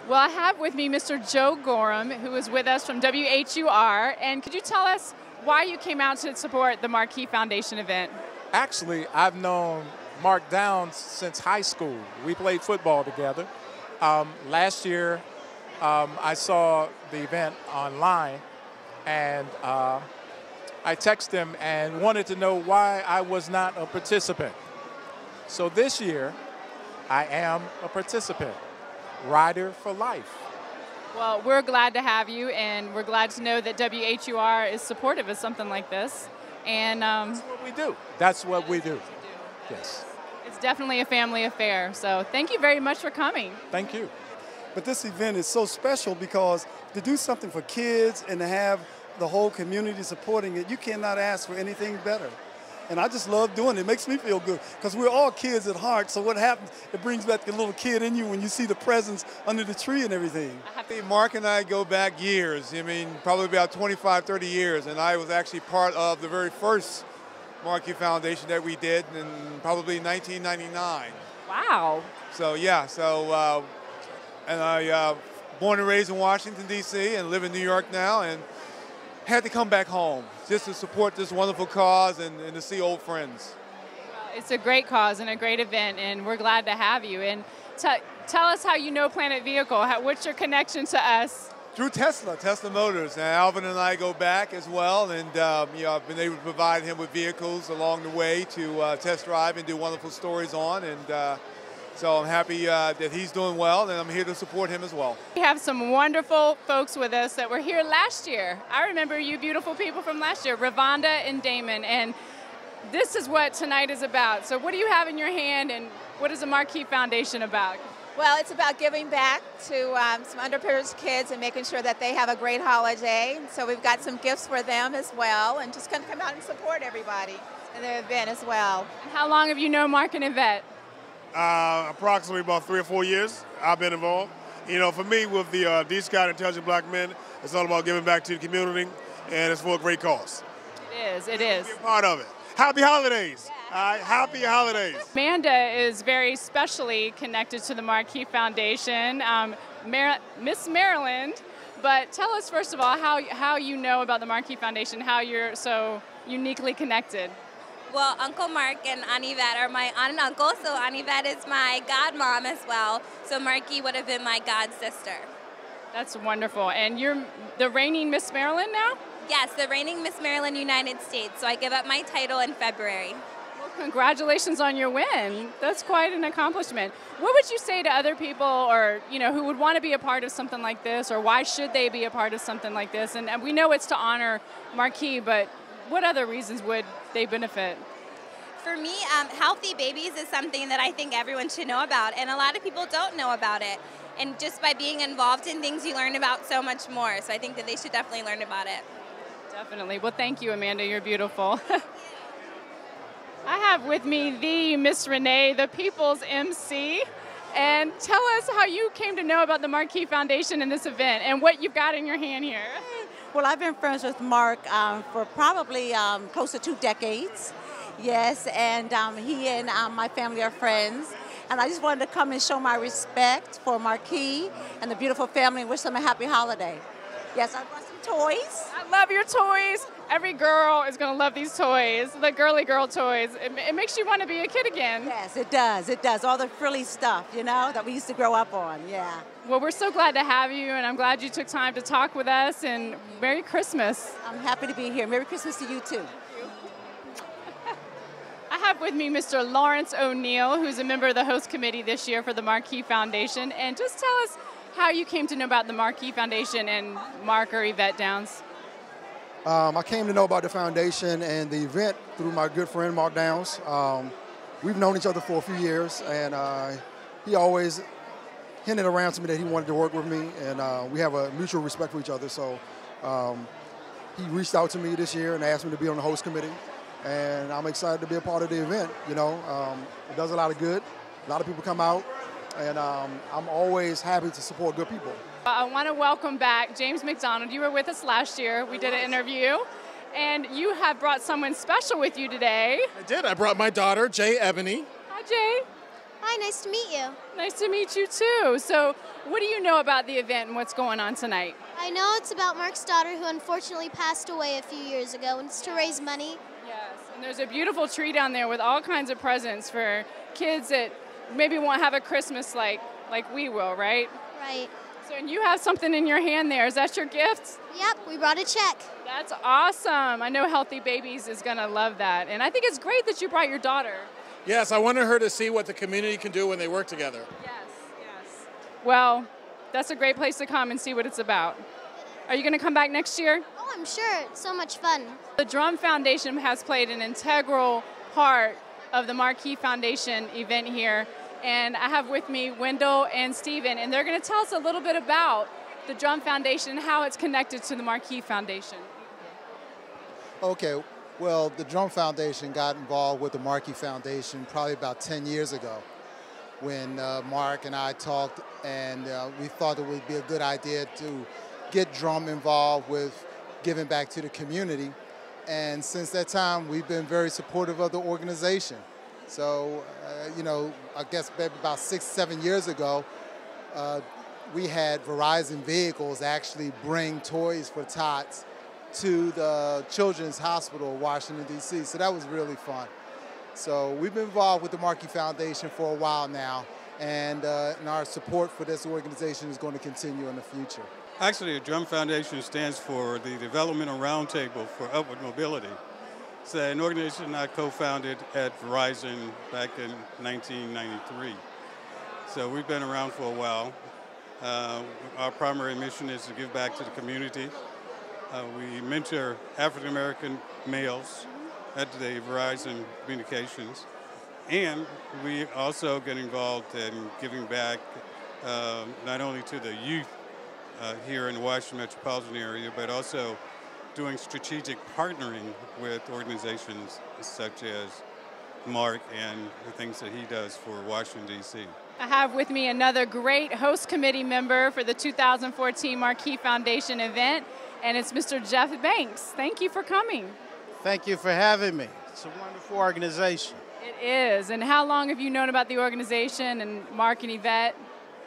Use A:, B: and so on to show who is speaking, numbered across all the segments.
A: Well, I have with me Mr. Joe Gorham, who is with us from WHUR. And could you tell us why you came out to support the Markii Foundation event?
B: Actually, I've known Mark Downs since high school. We played football together. Last year, I saw the event online, and I texted him and wanted to know why I was not a participant. So this year, I am a participant. Rider for life.
A: Well, we're glad to have you, and we're glad to know that WHUR is supportive of something like this. And
B: that's what we do. That's what we do. Yes.
A: It's definitely a family affair. So thank you very much for coming.
B: Thank you.
C: But this event is so special because to do something for kids and to have the whole community supporting it, you cannot ask for anything better. And I just love doing it. It makes me feel good because we're all kids at heart. So what happens, it brings back the little kid in you when you see the presents under the tree and everything.
D: Mark and I go back years. I mean, probably about 25, 30 years. And I was actually part of the very first Markii Foundation that we did in probably 1999.
A: Wow.
D: So, yeah. So, and I born and raised in Washington, D.C. and live in New York now. And had to come back home just to support this wonderful cause and to see old friends.
A: Well, it's a great cause and a great event, and we're glad to have you. And tell us how you know Planet Vehicle. What's your connection to us?
D: Through Tesla Motors. And Alvin and I go back as well, and I've been able to provide him with vehicles along the way to test drive and do wonderful stories on. And so I'm happy that he's doing well, and I'm here to support him as well.
A: We have some wonderful folks with us that were here last year. I remember you beautiful people from last year, Ravonda and Damon, and this is what tonight is about. So what do you have in your hand, and what is the Markii Foundation about?
E: Well, it's about giving back to some underprivileged kids and making sure that they have a great holiday. So we've got some gifts for them as well, and just going to come out and support everybody in the event as well.
A: And how long have you known Mark and Yvette?
F: Approximately about 3 or 4 years I've been involved. You know, for me with the D-Scout Intelligent Black Men, it's all about giving back to the community, and it's for a great cause.
A: It is.
F: Be a part of it. Happy holidays. Happy holidays.
A: Amanda is very specially connected to the Markii Foundation, Miss Maryland. But tell us first of all how you know about the Markii Foundation, how you're so uniquely connected.
G: Well, Uncle Mark and Aunt Yvette are my aunt and uncle, so Aunt Yvette is my godmom as well. So Markii would have been my god sister.
A: That's wonderful. And you're the reigning Miss Maryland now?
G: Yes, the reigning Miss Maryland United States. So I give up my title in February.
A: Well, congratulations on your win. That's quite an accomplishment. What would you say to other people, or who would want to be a part of something like this, or why should they be a part of something like this? And we know it's to honor Markii, but what other reasons would they benefit?
G: For me, healthy babies is something that I think everyone should know about, and a lot of people don't know about it. And just by being involved in things, you learn about so much more. So I think that they should definitely learn about it.
A: Definitely. Well, thank you, Amanda. You're beautiful. I have with me the Miss Renee, the People's MC. And tell us how you came to know about the Markii Foundation and this event and what you've got in your hand here.
H: Well, I've been friends with Mark for probably close to 2 decades. Yes, and he and my family are friends. And I just wanted to come and show my respect for Markii and the beautiful family and wish them a happy holiday. Yes, I brought some toys.
A: I love your toys. Every girl is going to love these toys, the girly girl toys. It makes you want to be a kid again.
H: Yes, it does. It does. All the frilly stuff, that we used to grow up on. Yeah.
A: Well, we're so glad to have you, and I'm glad you took time to talk with us, and Merry Christmas.
H: I'm happy to be here. Merry Christmas to you, too.
A: I have with me Mr. Lawrence O'Neill, who's a member of the host committee this year for the Markii Foundation. And just tell us how you came to know about the Markii Foundation and Mark or Yvette Downs.
I: I came to know about the foundation and the event through my good friend Mark Downs. We've known each other for a few years, and he always hinted around to me that he wanted to work with me, and we have a mutual respect for each other. So he reached out to me this year and asked me to be on the host committee, and I'm excited to be a part of the event. It does a lot of good. A lot of people come out, and I'm always happy to support good people.
A: I want to welcome back James McDonald. You were with us last year. We did an interview, and you have brought someone special with you today.
J: I did. I brought my daughter, Jay Ebony.
A: Hi, Jay.
J: Hi, nice to meet you.
A: Nice to meet you too. So what do you know about the event and what's going on tonight?
J: I know it's about Mark's daughter who unfortunately passed away a few years ago, and it's to raise money.
A: Yes, and there's a beautiful tree down there with all kinds of presents for kids that maybe won't have a Christmas like we will, right?
J: Right.
A: So, and you have something in your hand there. Is that your gift?
J: Yep, we brought a check.
A: That's awesome. I know Healthy Babies is going to love that. And I think it's great that you brought your daughter.
K: Yes, I wanted her to see what the community can do when they work together.
A: Yes, yes. Well, that's a great place to come and see what it's about. Are you going to come back next year?
J: Oh, I'm sure. It's so much fun.
A: The Drum Foundation has played an integral part of the Markii Foundation event here. And I have with me Wendell and Steven, and they're going to tell us a little bit about the Drum Foundation and how it's connected to the Markii Foundation.
L: Okay, well, the Drum Foundation got involved with the Markii Foundation probably about 10 years ago when Mark and I talked, and we thought it would be a good idea to get Drum involved with giving back to the community. And since that time, we've been very supportive of the organization. So, you know, I guess maybe about 6, 7 years ago, we had Verizon vehicles actually bring toys for tots to the Children's Hospital of Washington, D.C. So that was really fun. So we've been involved with the Markii Foundation for a while now, and our support for this organization is going to continue in the future.
M: Actually, the Drum Foundation stands for the Developmental Roundtable for Upward Mobility. It's an organization I co-founded at Verizon back in 1993. So we've been around for a while. Our primary mission is to give back to the community. We mentor African American males at the Verizon Communications. And we also get involved in giving back not only to the youth here in the Washington metropolitan area, but also doing strategic partnering with organizations such as Mark and the things that he does for Washington, D.C.
A: I have with me another great host committee member for the 2014 Markii Foundation event, and it's Mr. Jeff Banks. Thank you for coming.
N: Thank you for having me. It's a wonderful organization.
A: It is. And how long have you known about the organization and Mark and Yvette?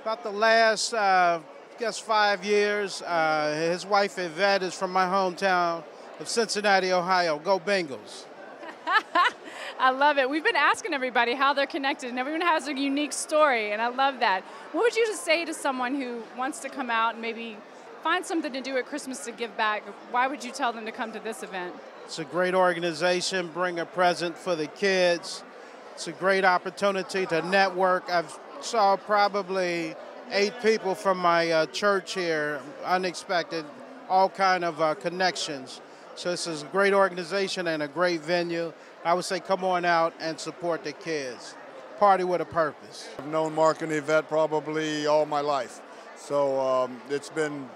N: About the last, I guess, 5 years. His wife, Yvette, is from my hometown of Cincinnati, Ohio. Go Bengals.
A: I love it. We've been asking everybody how they're connected, and everyone has a unique story, and I love that. What would you just say to someone who wants to come out and maybe find something to do at Christmas to give back? Why would you tell them to come to this event?
N: It's a great organization. Bring a present for the kids. It's a great opportunity to network. I've saw probably 8 people from my church here, unexpected, all kind of connections. So this is a great organization and a great venue. I would say come on out and support the kids. Party with a purpose.
O: I've known Mark and Yvette probably all my life. So it's been,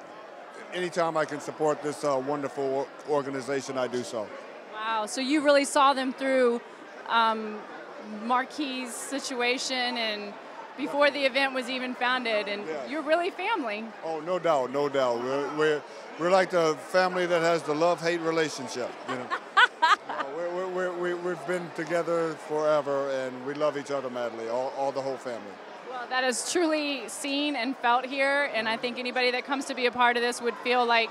O: anytime I can support this wonderful organization, I do so.
A: Wow, so you really saw them through Markii's situation and before the event was even founded, and yeah. You're really family.
O: Oh, no doubt, no doubt. We're like the family that has the love-hate relationship, you know. We've been together forever, and we love each other madly, all the whole family.
A: Well, that is truly seen and felt here, and I think anybody that comes to be a part of this would feel like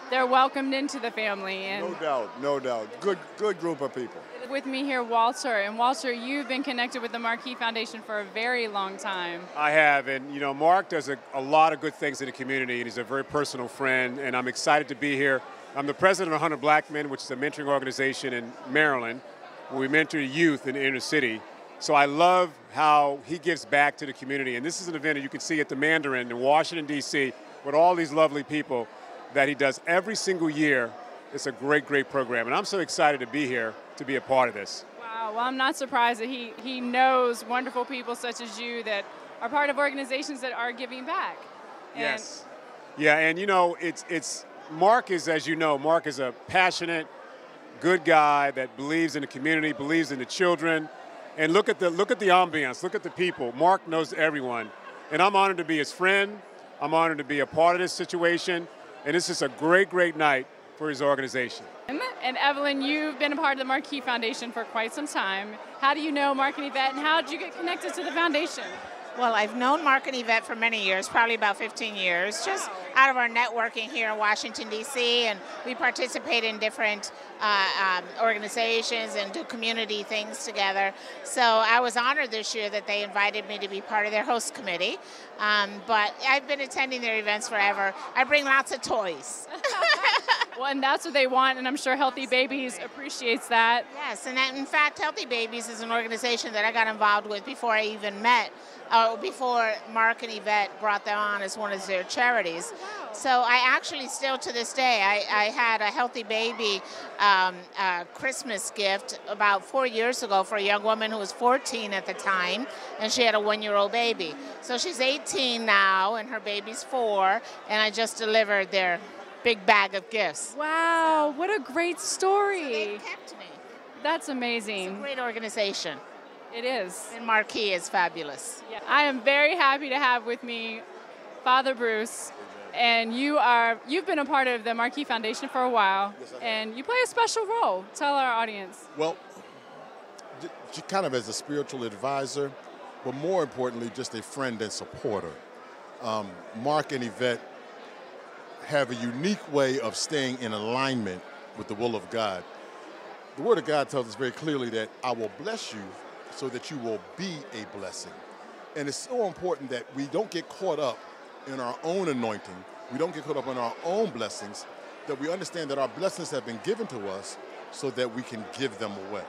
A: they're welcomed into the family. And
O: no doubt, no doubt. Good group of people.
A: With me here, Walter. And Walter, you've been connected with the Markii Foundation for a very long time.
P: I have, and you know, Mark does a lot of good things in the community, and he's a very personal friend, and I'm excited to be here. I'm the president of 100 Black Men, which is a mentoring organization in Maryland, where we mentor youth in the inner city. So I love how he gives back to the community, and this is an event that you can see at the Mandarin in Washington, D.C., with all these lovely people that he does every single year. It's a great, great program, and I'm so excited to be here to be a part of this.
A: Wow, well, I'm not surprised that he knows wonderful people such as you that are part of organizations that are giving back. And
P: yes. Yeah, and you know, it's Mark is, as you know, Mark is a passionate, good guy that believes in the community, believes in the children. And look at the ambiance, look at the people. Mark knows everyone. And I'm honored to be his friend. I'm honored to be a part of this situation. And this is a great, great night for his organization.
A: And Evelyn, you've been a part of the Markii Foundation for quite some time. How do you know Mark and Yvette, and how did you get connected to the foundation?
Q: Well, I've known Mark and Yvette for many years, probably about 15 years, just out of our networking here in Washington, D.C., and we participate in different organizations and do community things together. So I was honored this year that they invited me to be part of their host committee, but I've been attending their events forever. I bring lots of toys.
A: Well, and that's what they want, and I'm sure Healthy Babies appreciates that.
Q: Yes, and in fact, Healthy Babies is an organization that I got involved with before I even met, before Mark and Yvette brought them on as one of their charities. So I actually still to this day, I had a Healthy Baby Christmas gift about 4 years ago for a young woman who was 14 at the time, and she had a 1-year-old baby. So she's 18 now, and her baby's 4, and I just delivered their big bag of gifts.
A: Wow, what a great story.
Q: So they kept me.
A: That's amazing.
Q: It's a great organization.
A: It is.
Q: And Markii is fabulous.
A: Yeah. I am very happy to have with me Father Bruce, and you've been a part of the Markii Foundation for a while, and you play a special role. Tell our audience.
R: Well, kind of as a spiritual advisor, but more importantly, just a friend and supporter. Mark and Yvette have a unique way of staying in alignment with the will of God. The Word of God tells us very clearly that I will bless you so that you will be a blessing. And it's so important that we don't get caught up in our own anointing, we don't get caught up in our own blessings, that we understand that our blessings have been given to us so that we can give them away.